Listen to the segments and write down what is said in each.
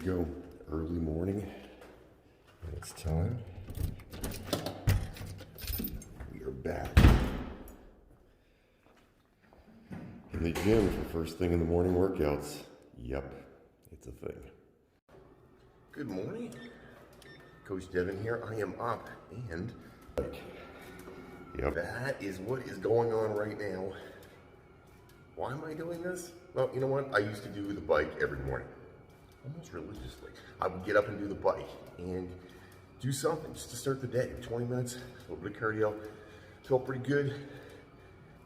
go. Early morning. And it's time. We are back in the gym for first thing in the morning workouts. Yep, it's a thing. Good morning. Coach Devin here. I am up and yep, that is what is going on right now. Why am I doing this? Well, you know what? I used to do the bike every morning, almost religiously. I would get up and do the bike and do something just to start the day. 20 minutes, a little bit of cardio. Felt pretty good.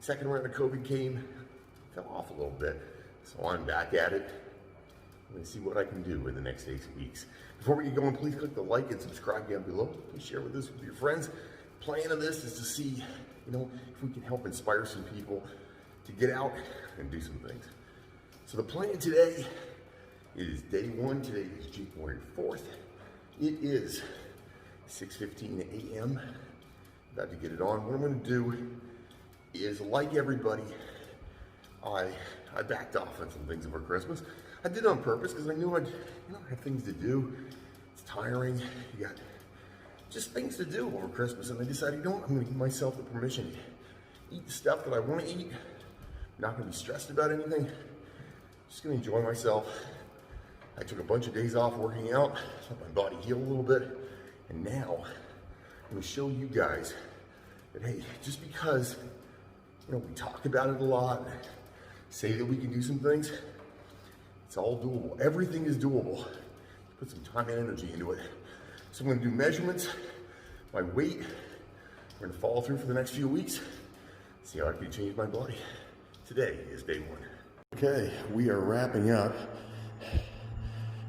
Second round of COVID came, fell off a little bit. So I'm back at it. I'm gonna see what I can do in the next 8 weeks. Before we get going, please click the like and subscribe down below. Please share this with your friends. Plan of this is to see, if we can help inspire some people to get out and do some things. So the plan today is day one. Today is January 4th. It is 6:15 a.m. About to get it on. What I'm going to do is, like everybody, I backed off on some things over Christmas. I did it on purpose because I knew I'd have things to do. It's tiring. You got just things to do over Christmas, and I decided, I'm going to give myself the permission to eat the stuff that I want to eat. I'm not going to be stressed about anything. Just going to enjoy myself. I took a bunch of days off working out, let my body heal a little bit, and now I'm going to show you guys that, hey, just because we talk about it a lot, say that we can do some things, it's all doable. Everything is doable. Put some time and energy into it. So I'm going to do measurements, my weight. We're going to follow through for the next few weeks, see how I can change my body. Today is day one. Okay, we are wrapping up.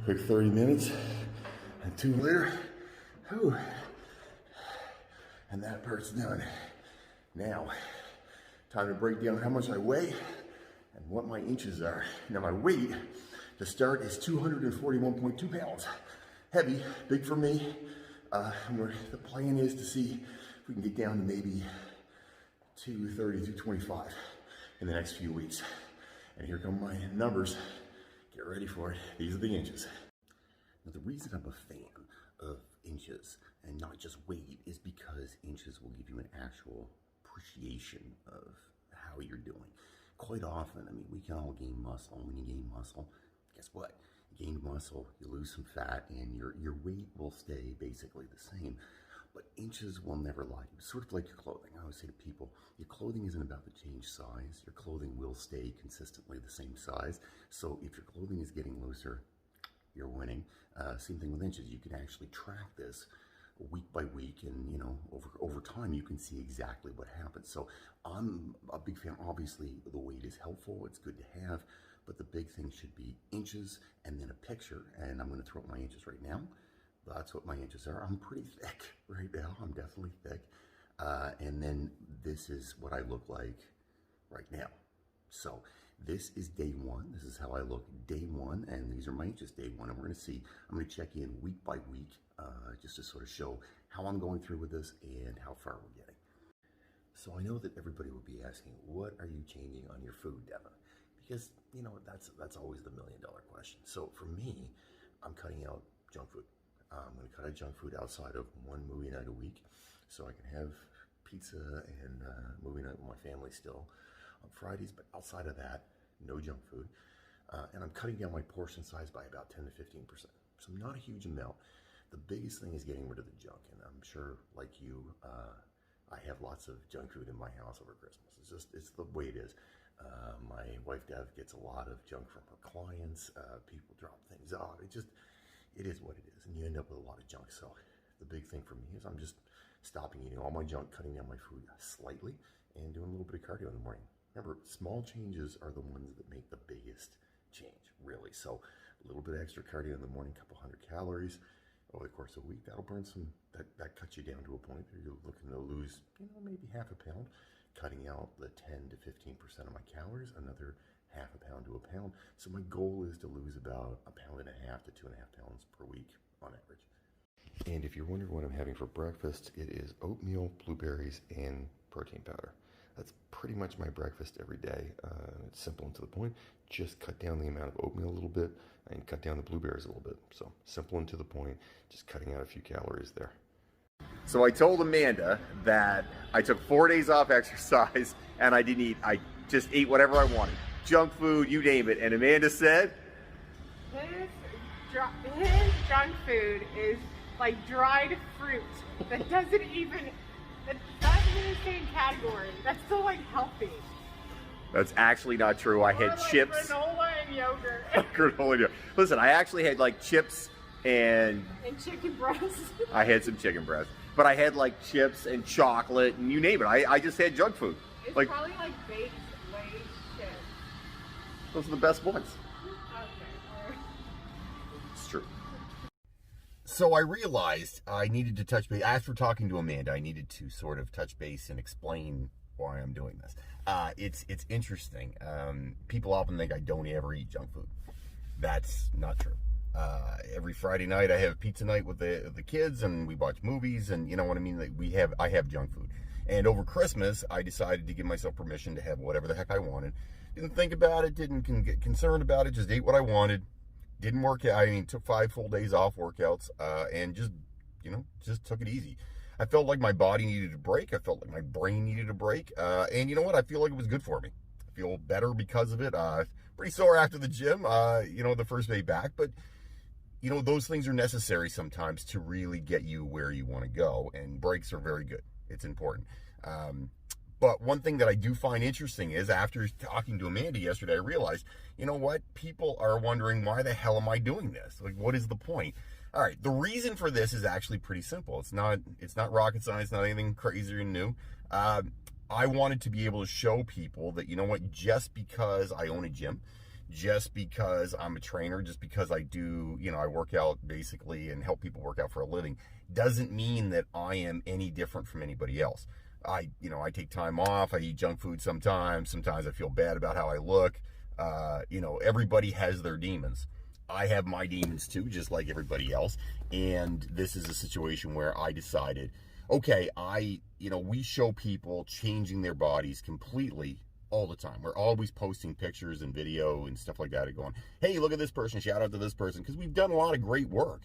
Quick 30 minutes and 2 later. Whew. And that part's done. Now, time to break down how much I weigh and what my inches are. Now my weight to start is 241.2 pounds. Heavy, big for me. The plan is to see if we can get down to maybe 230, 225 in the next few weeks. And here come my numbers. Get ready for it. These are the inches. Now the reason I'm a fan of inches and not just weight is because inches will give you an actual appreciation of how you're doing. Quite often, we can all gain muscle. And when you gain muscle, guess what? You gain muscle, you lose some fat, and your weight will stay basically the same. But inches will never lie. It's sort of like your clothing. I always say to people, your clothing isn't about to change size. Your clothing will stay consistently the same size. So if your clothing is getting looser, you're winning. Same thing with inches. You can actually track this week by week, and over time you can see exactly what happens. So I'm a big fan. Obviously the weight is helpful, it's good to have, but the big thing should be inches and then a picture. And I'm going to throw up my inches right now. That's what my inches are. I'm pretty thick right now. I'm definitely thick. And then this is what I look like right now. So this is day one. This is how I look day one, and these are my inches day one. And we're going to see, I'm going to check in week by week, just to sort of show how I'm going through with this and how far we're getting. So I know that everybody will be asking, what are you changing on your food, Devin? Because, that's always the $1 million question. So for me, I'm cutting out junk food. I'm going to cut out junk food outside of one movie night a week, so I can have pizza and movie night with my family still on Fridays, but outside of that, no junk food. And I'm cutting down my portion size by about 10 to 15%. So not a huge amount. The biggest thing is getting rid of the junk, and I'm sure, like you, I have lots of junk food in my house over Christmas. It's the way it is. My wife Dev gets a lot of junk from her clients. People drop things off. It is what it is, and you end up with a lot of junk. So the big thing for me is I'm just stopping eating all my junk, cutting down my food slightly, and doing a little bit of cardio in the morning. Remember, small changes are the ones that make the biggest change, really. So a little bit extra cardio in the morning, a couple hundred calories over the course of a week, that'll burn some, that cuts you down to a point where you're looking to lose, maybe half a pound, cutting out the 10 to 15% of my calories, another half a pound to a pound. So my goal is to lose about 1.5 to 2.5 pounds per week on average. And if you're wondering what I'm having for breakfast, it is oatmeal, blueberries, and protein powder. That's pretty much my breakfast every day. It's simple and to the point. Just cut down the amount of oatmeal a little bit and cut down the blueberries a little bit. So simple and to the point, just cutting out a few calories there. So I told Amanda that I took 4 days off exercise and I didn't eat. I just ate whatever I wanted. Junk food, you name it. And Amanda said, his junk food is like dried fruit. That's not even the same category. That's still like healthy. That's actually not true. I had like chips. Granola and yogurt. Granola and yogurt. Listen, I actually had like chips and chicken breast. I had some chicken breast. But I had like chips and chocolate and you name it. I just had junk food. It's like, probably like baked Lay's chips. Those are the best ones. Okay. It's true. So I realized I needed to touch base. After talking to Amanda, I needed to sort of touch base and explain why I'm doing this. It's interesting. People often think I don't ever eat junk food. That's not true. Every Friday night I have pizza night with the kids and we watch movies and you know what I mean? Like I have junk food. And over Christmas, I decided to give myself permission to have whatever the heck I wanted. Didn't think about it, didn't get concerned about it, just ate what I wanted. Didn't work out. I mean, took 5 full days off workouts and just took it easy. I felt like my body needed a break. I felt like my brain needed a break. And you know what? I feel like it was good for me. I feel better because of it. Pretty sore after the gym, the first day back, but those things are necessary sometimes to really get you where you want to go, and breaks are very good. It's important. But one thing that I do find interesting is after talking to Amanda yesterday, I realized, you know what? People are wondering, why the hell am I doing this? Like, what is the point? All right, the reason for this is actually pretty simple. It's not rocket science, not anything crazy or new. I wanted to be able to show people that, you know what, just because I own a gym, just because I'm a trainer, just because I do, I work out basically and help people work out for a living, doesn't mean that I am any different from anybody else. I take time off, I eat junk food sometimes I feel bad about how I look. Everybody has their demons. I have my demons too, just like everybody else. And this is a situation where I decided, okay, we show people changing their bodies completely all the time. We're always posting pictures and video and stuff like that and going, hey, look at this person, shout out to this person, because we've done a lot of great work.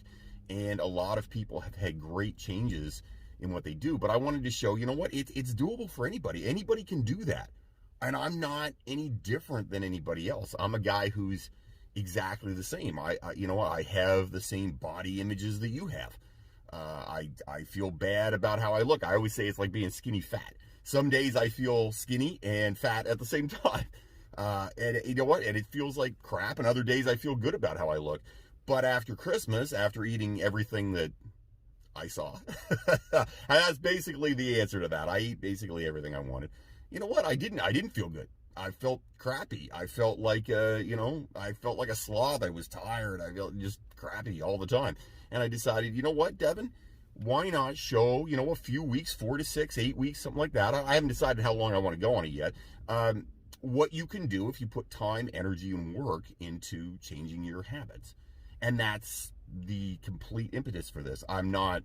And a lot of people have had great changes in what they do. But I wanted to show, you know what, it's doable for anybody. Anybody can do that. And I'm not any different than anybody else. I'm a guy who's exactly the same. I have the same body images that you have. I feel bad about how I look. I always say it's like being skinny fat. Some days I feel skinny and fat at the same time. And you know what? And it feels like crap. And other days I feel good about how I look. But after Christmas, after eating everything that I saw, that's basically the answer to that. I eat basically everything I wanted. You know what? I didn't feel good. I felt crappy. I felt like, I felt like a sloth. I was tired. I felt just crappy all the time. And I decided, you know what, Devin? Why not show, a few weeks, 4 to 6, 8 weeks, something like that. I haven't decided how long I want to go on it yet. What you can do if you put time, energy, and work into changing your habits. And that's the complete impetus for this. I'm not,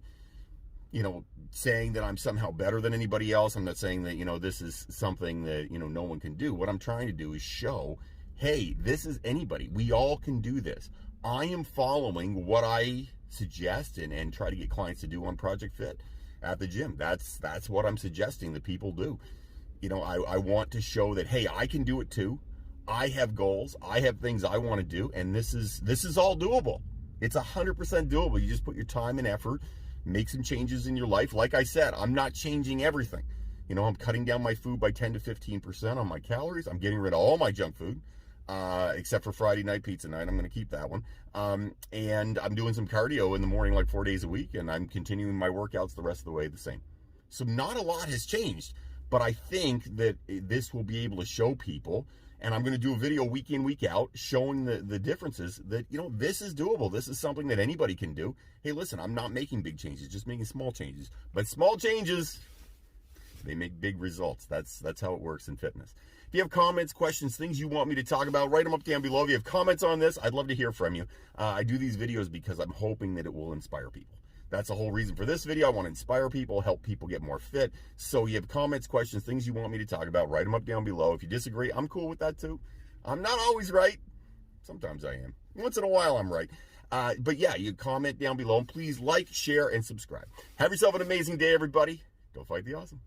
saying that I'm somehow better than anybody else. I'm not saying that, this is something that, no one can do. What I'm trying to do is show, hey, this is anybody. We all can do this. I am following what I suggest and try to get clients to do on Project Fit at the gym. That's what I'm suggesting that people do. I want to show that, hey, I can do it too. I have goals. I have things I want to do. And this is all doable. It's 100% doable. You just put your time and effort, make some changes in your life. Like I said, I'm not changing everything. I'm cutting down my food by 10 to 15% on my calories. I'm getting rid of all my junk food, except for Friday night pizza night. I'm going to keep that one. And I'm doing some cardio in the morning, like 4 days a week, and I'm continuing my workouts the rest of the way the same. So not a lot has changed, but I think that this will be able to show people, and I'm going to do a video week in, week out, showing the differences that, this is doable. This is something that anybody can do. Hey, listen, I'm not making big changes, just making small changes. But small changes, they make big results. That's how it works in fitness. If you have comments, questions, things you want me to talk about, write them up down below. If you have comments on this, I'd love to hear from you. I do these videos because I'm hoping that it will inspire people. That's the whole reason for this video. I want to inspire people, help people get more fit. So you have comments, questions, things you want me to talk about, write them up down below. If you disagree, I'm cool with that too. I'm not always right. Sometimes I am. Once in a while I'm right. But yeah, you comment down below, and please like, share, and subscribe. Have yourself an amazing day, everybody. Go fight the awesome.